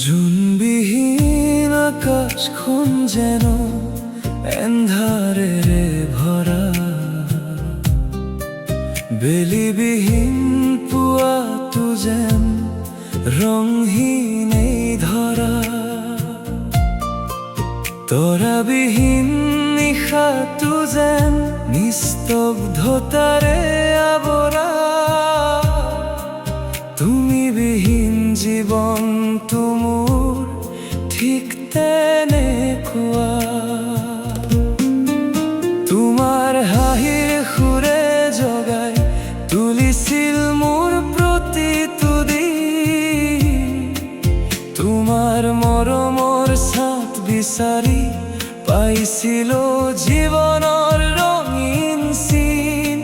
জুনবিহীন আকাশখন যেন এন্ধারে ভরা, বেলিবিহীন পুয়া তু যেন রংহীন এই ধরা, তরাবিহীন নিশা তু যেন নিস্তব্ধতারে আবরা, তুমি বিহীন জীবন তুমুর ঠিক তেনেকুৱা। তোমাৰ হাঁহিৰ সুৰে জগাই তুলিছিল মোৰ প্ৰতিটো দিন, তোমাৰ মৰমৰ ছাট বিচাৰি পাইছিলো জীৱনৰ ৰঙীন চিন।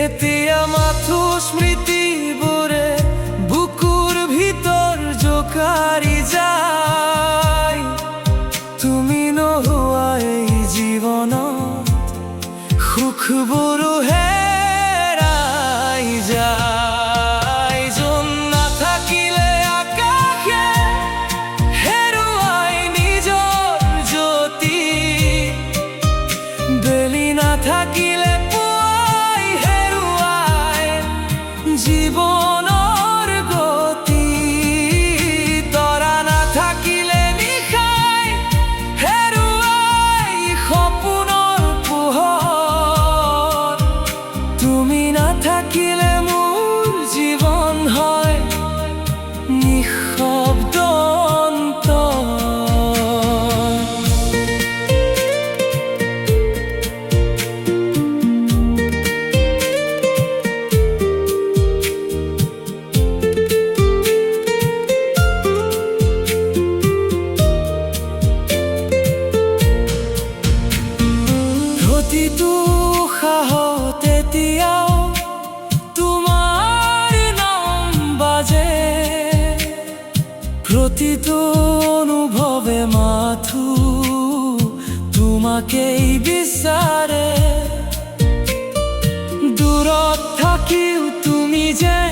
এতিয়া মাথো স্মৃতিবোৰে বুকুৰ ভিতৰ জোকাৰি যায়, তুমি নোহোৱা এই জীৱনত সুখবোৰো হেৰাই যায়। জোন নাথাকিলে আকাশে হেৰুৱাই নিজৰ জ্যোতি, বেলি নাথাকিলে পুৱাই হেৰুৱাই জীৱনৰ গতি, তৰা নাথাকিলে নিশাই হেৰুৱাই সপোনৰ পোহৰ, তুমি নাথাকিলে মোৰ জীৱন হয় নিঃশব্দ অন্তৰ। প্ৰতিটো উশাহত এতিয়াও তোমাৰ নাম বাজে, প্ৰতিটো অনুভৱে মাথো তোমাকেই বিচাৰে, দূৰত থাকিও তুমি যেন